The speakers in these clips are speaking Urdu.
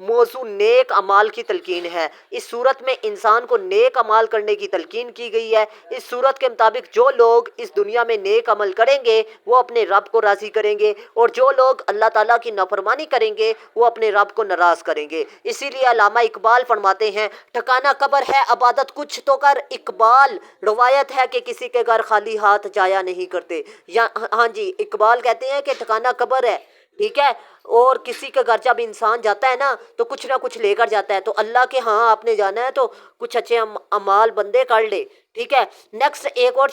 موضوع نیک اعمال کی تلقین ہے۔ اس صورت میں انسان کو نیک عمل کرنے کی تلقین کی گئی ہے۔ اس صورت کے مطابق جو لوگ اس دنیا میں نیک عمل کریں گے وہ اپنے رب کو راضی کریں گے، اور جو لوگ اللہ تعالیٰ کی نافرمانی کریں گے وہ اپنے رب کو ناراض کریں گے۔ اسی لیے علامہ اقبال فرماتے ہیں، ٹھکانہ قبر ہے عبادت کچھ تو کر اقبال، روایت ہے کہ کسی کے گھر خالی ہاتھ جایا نہیں کرتے۔ ہاں جی، اقبال کہتے ہیں کہ ٹھکانہ قبر ہے، ٹھیک ہے، اور کسی کے گھر جب انسان جاتا ہے نا تو کچھ نہ کچھ لے کر جاتا ہے، تو اللہ کے ہاں آپ نے جانا ہے تو کچھ اچھے اعمال بندے کر لے، ٹھیک ہے۔ نیکسٹ ایک اور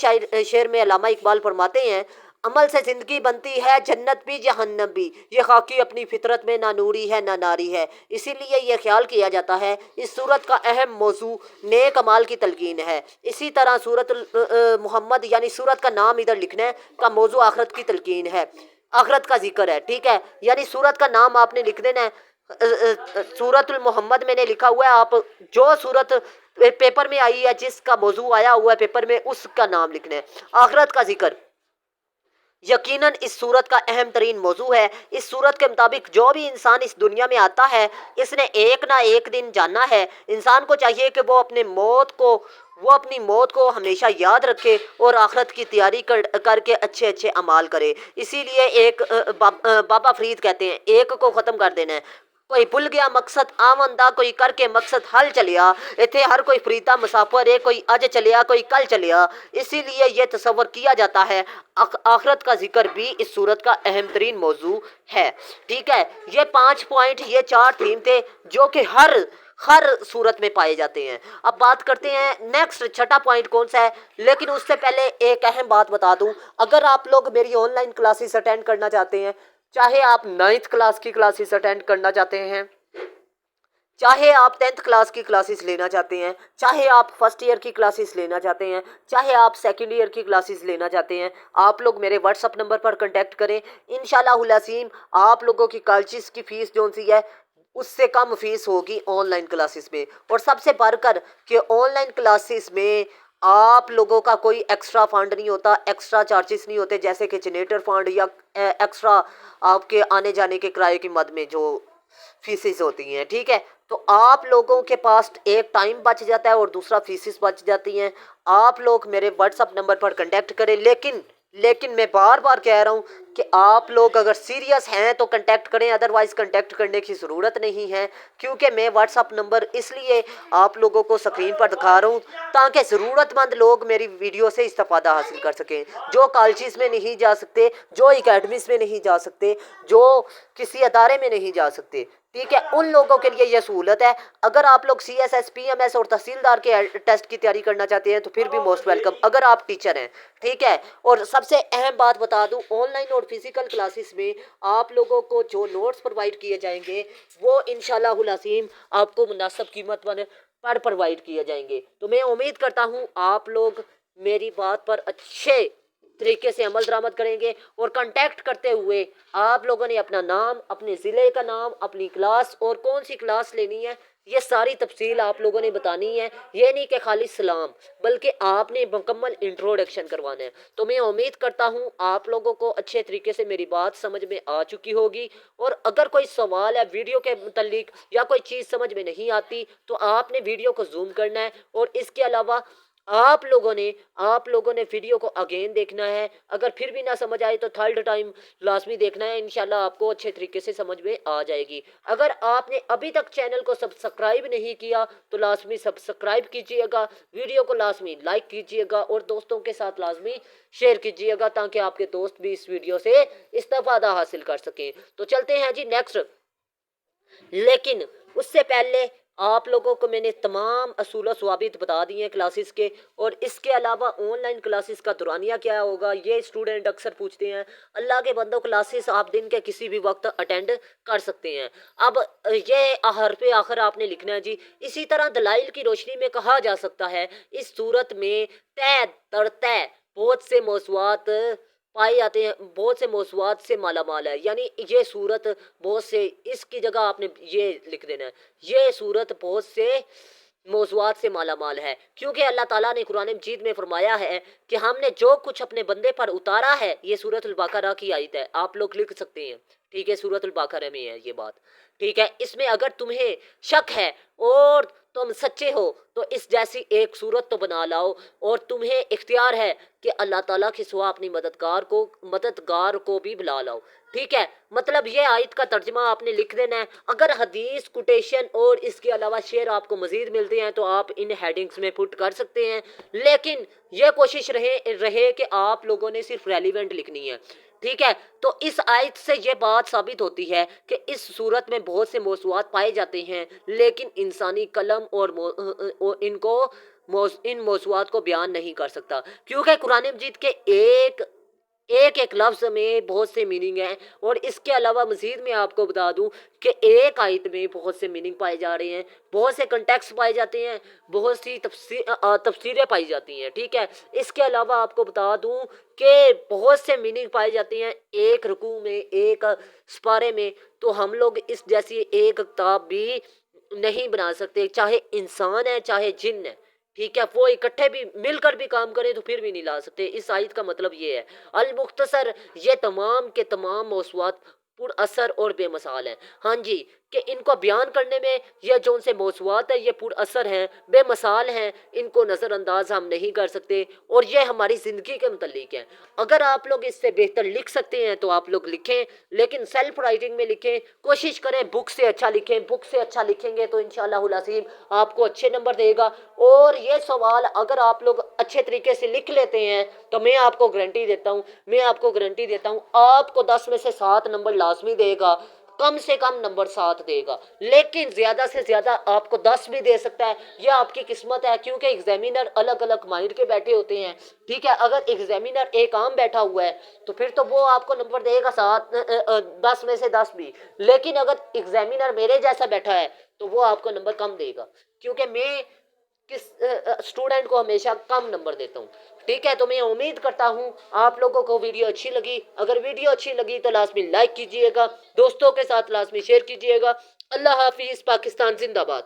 شعر میں علامہ اقبال فرماتے ہیں، عمل سے زندگی بنتی ہے جنت بھی جہنم بھی، یہ خاکی اپنی فطرت میں نہ نوری ہے نہ ناری ہے۔ اسی لیے یہ خیال کیا جاتا ہے اس صورت کا اہم موضوع نیک اعمال کی تلقین ہے۔ اسی طرح سورۃ محمد یعنی سورت کا نام ادھر لکھنا ہے کا موضوع آخرت کی تلقین ہے، آخرت کا ذکر ہے، ٹھیک ہے، یعنی سورت کا نام آپ نے لکھ دینا ہے۔ سورۃ المحمد میں نے لکھا ہوا ہے، آپ جو سورت پیپر میں آئی ہے، جس کا موضوع آیا ہوا ہے پیپر میں، اس کا نام لکھنا ہے، آخرت کا ذکر یقیناً اس صورت کا اہم ترین موضوع ہے۔ اس صورت کے مطابق جو بھی انسان اس دنیا میں آتا ہے اس نے ایک نہ ایک دن جانا ہے۔ انسان کو چاہیے کہ وہ اپنی موت کو ہمیشہ یاد رکھے اور آخرت کی تیاری کر کے اچھے اچھے اعمال کرے۔ اسی لیے ایک بابا فرید کہتے ہیں، ایک کو ختم کر دینا ہے، کوئی بھول گیا مقصد آمندہ، کوئی کر کے مقصد حل چلیا، اتھے ہر کوئی فریدا مسافر ہے، کوئی اج چلیا کوئی کل چلیا۔ اسی لیے یہ تصور کیا جاتا ہے آخرت کا ذکر بھی اس صورت کا اہم ترین موضوع ہے، ٹھیک ہے۔ یہ 5 پوائنٹ، یہ 4 تھیم تھے جو کہ ہر صورت میں پائے جاتے ہیں۔ اب بات کرتے ہیں نیکسٹ چھٹا پوائنٹ کون سا ہے، لیکن اس سے پہلے ایک اہم بات بتا دوں، اگر آپ لوگ میری آن لائن کلاسز اٹینڈ کرنا چاہتے ہیں، چاہے آپ 9th کلاس کی کلاسز اٹینڈ کرنا چاہتے ہیں، چاہے آپ 10th کلاس کی کلاسز لینا چاہتے ہیں، چاہے آپ فرسٹ ایئر کی کلاسز لینا چاہتے ہیں، چاہے آپ سیکنڈ ایئر کی کلاسز لینا چاہتے ہیں، آپ لوگ میرے واٹس اپ نمبر پر کنٹیکٹ کریں۔ انشاءاللہ العظیم آپ لوگوں کی کالجز کی فیس جو سی ہے اس سے کم فیس ہوگی آن لائن کلاسز میں، اور سب سے بڑھ کر کہ آن لائن کلاسز میں آپ لوگوں کا کوئی ایکسٹرا فنڈ نہیں ہوتا، ایکسٹرا چارجز نہیں ہوتے، جیسے کہ جنریٹر فنڈ یا ایکسٹرا آپ کے آنے جانے کے کرائے کی مد میں جو فیسز ہوتی ہیں، ٹھیک ہے۔ تو آپ لوگوں کے پاس ایک ٹائم بچ جاتا ہے اور دوسرا فیسز بچ جاتی ہیں۔ آپ لوگ میرے واٹس اپ نمبر پر کنٹیکٹ کریں، لیکن میں بار بار کہہ رہا ہوں کہ آپ لوگ اگر سیریس ہیں تو کنٹیکٹ کریں، ادروائز کنٹیکٹ کرنے کی ضرورت نہیں ہے، کیونکہ میں واٹس اپ نمبر اس لیے آپ لوگوں کو اسکرین پر دکھا رہا ہوں تاکہ ضرورت مند لوگ میری ویڈیو سے استفادہ حاصل کر سکیں، جو کالجز میں نہیں جا سکتے، جو اکیڈمیز میں نہیں جا سکتے، جو کسی ادارے میں نہیں جا سکتے، ٹھیک ہے، ان لوگوں کے لیے یہ سہولت ہے۔ اگر آپ لوگ C S S, P M S اور تحصیلدار کے ٹیسٹ کی تیاری کرنا چاہتے ہیں تو پھر بھی موسٹ ویلکم، اگر آپ ٹیچر ہیں، ٹھیک ہے۔ اور سب سے اہم بات بتا دوں، آن لائن اور فزیکل کلاسز میں آپ لوگوں کو جو نوٹس پرووائڈ کیے جائیں گے وہ انشاءاللہ العظیم آپ کو مناسب قیمت پر پرووائڈ کیے جائیں گے۔ تو میں امید کرتا ہوں آپ لوگ میری بات پر اچھے طریقے سے عمل درآمد کریں گے، اور کنٹیکٹ کرتے ہوئے آپ لوگوں نے اپنا نام، اپنے ضلع کا نام، اپنی کلاس اور کون سی کلاس لینی ہے، یہ ساری تفصیل آپ لوگوں نے بتانی ہے۔ یہ نہیں کہ خالی سلام، بلکہ آپ نے مکمل انٹروڈکشن کروانا ہے۔ تو میں امید کرتا ہوں آپ لوگوں کو اچھے طریقے سے میری بات سمجھ میں آ چکی ہوگی، اور اگر کوئی سوال ہے ویڈیو کے متعلق یا کوئی چیز سمجھ میں نہیں آتی تو آپ نے ویڈیو کو زوم کرنا ہے، اور اس کے علاوہ آپ لوگوں نے ویڈیو کو اگین دیکھنا ہے۔ اگر پھر بھی نہ سمجھ آئے تو تھرڈ ٹائم لازمی دیکھنا ہے، انشاءاللہ آپ کو اچھے طریقے سے سمجھ میں آ جائے گی۔ اگر آپ نے ابھی تک چینل کو سبسکرائب نہیں کیا تو لازمی سبسکرائب کیجئے گا، ویڈیو کو لازمی لائک کیجئے گا، اور دوستوں کے ساتھ لازمی شیئر کیجئے گا تاکہ آپ کے دوست بھی اس ویڈیو سے استفادہ حاصل کر سکیں۔ تو چلتے ہیں جی نیکسٹ، لیکن اس سے پہلے آپ لوگوں کو میں نے تمام اصول و ضوابط بتا دیے ہیں کلاسز کے، اور اس کے علاوہ آن لائن کلاسز کا دورانیہ کیا ہوگا یہ اسٹوڈنٹ اکثر پوچھتے ہیں۔ اللہ کے بندوں کلاسز آپ دن کے کسی بھی وقت اٹینڈ کر سکتے ہیں۔ اب یہ حرف آخر آپ نے لکھنا ہے جی۔ اسی طرح دلائل کی روشنی میں کہا جا سکتا ہے اس صورت میں طے در طے بہت سے موضوعات پائے جاتے ہیں، بہت سے موضوعات سے مالا مال ہے، یعنی یہ صورت بہت سے، اس کی جگہ آپ نے یہ لکھ دینا ہے، یہ صورت بہت سے موضوعات سے مالا مال ہے، کیونکہ اللہ تعالیٰ نے قرآن مجید میں فرمایا ہے کہ ہم نے جو کچھ اپنے بندے پر اتارا ہے، یہ سورۃ البقرہ کی آیت ہے، آپ لوگ لکھ سکتے ہیں، ٹھیک ہے، سورۃ البقرہ میں ہے یہ بات۔ ٹھیک ہے، اس میں اگر تمہیں شک ہے اور تم سچے ہو تو اس جیسی ایک صورت تو بنا لاؤ، اور تمہیں اختیار ہے کہ اللہ تعالیٰ کے سوا اپنی مددگار کو بھی بلا لاؤ، ٹھیک ہے۔ مطلب یہ آیت کا ترجمہ آپ نے لکھ دینا ہے۔ اگر حدیث کوٹیشن اور اس کے علاوہ شعر آپ کو مزید ملتے ہیں تو آپ ان ہیڈنگز میں پٹ کر سکتے ہیں، لیکن یہ کوشش رہے کہ آپ لوگوں نے صرف ریلیونٹ لکھنی ہے، ٹھیک ہے۔ تو اس آیت سے یہ بات ثابت ہوتی ہے کہ اس صورت میں بہت سے موضوعات پائے جاتے ہیں، لیکن انسانی قلم ان موضوعات کو بیان نہیں کر سکتا، کیونکہ قرآن مجید کے ایک لفظ میں بہت سے میننگ ہیں، اور اس کے علاوہ مزید میں آپ کو بتا دوں کہ ایک آیت میں بہت سے میننگ پائے جا رہے ہیں، بہت سے کنٹیکس پائے جاتے ہیں، بہت سی تفسیریں پائی جاتی ہیں، ٹھیک ہے۔ اس کے علاوہ آپ کو بتا دوں کہ بہت سے میننگ پائے جاتے ہیں ایک رکوع میں، ایک سپارے میں، تو ہم لوگ اس جیسی ایک کتاب بھی نہیں بنا سکتے، چاہے انسان ہے چاہے جن ہے، ٹھیک ہے، وہ اکٹھے بھی مل کر بھی کام کرے تو پھر بھی نہیں لا سکتے۔ اس آیت کا مطلب یہ ہے، المختصر یہ تمام کے تمام موضوعات پر اثر اور بے مثال ہیں، ہاں جی، کہ ان کو بیان کرنے میں یہ جو ان سے موضوعات ہیں یہ پر اثر ہیں، بے مثال ہیں، ان کو نظر انداز ہم نہیں کر سکتے، اور یہ ہماری زندگی کے متعلق ہیں۔ اگر آپ لوگ اس سے بہتر لکھ سکتے ہیں تو آپ لوگ لکھیں، لیکن سیلف رائٹنگ میں لکھیں، کوشش کریں بک سے اچھا لکھیں، بک سے اچھا لکھیں گے تو انشاءاللہ العظیم آپ کو اچھے نمبر دے گا۔ اور یہ سوال اگر آپ لوگ اچھے طریقے سے لکھ لیتے ہیں تو میں آپ کو گارنٹی دیتا ہوں آپ کو 10 میں سے 7 نمبر لازمی دے گا، کم سے کم نمبر 7 دے گا، لیکن زیادہ سے زیادہ آپ کو 10 بھی دے سکتا ہے، یہ آپ کی قسمت ہے، کیونکہ ایگزامینر الگ الگ مائنڈ کے بیٹھے ہوتے ہیں، ٹھیک ہے۔ اگر ایگزامینر ایک عام بیٹھا ہوا ہے تو پھر تو وہ آپ کو نمبر دے گا 10 میں سے 10 بھی، لیکن اگر ایگزامینر میرے جیسا بیٹھا ہے تو وہ آپ کو نمبر کم دے گا، کیونکہ میں کس اسٹوڈنٹ کو ہمیشہ کم نمبر دیتا ہوں، ٹھیک ہے۔ تو میں امید کرتا ہوں آپ لوگوں کو ویڈیو اچھی لگی، اگر ویڈیو اچھی لگی تو لازمی لائک کیجئے گا، دوستوں کے ساتھ لازمی شیئر کیجئے گا۔ اللہ حافظ، پاکستان زندہ باد۔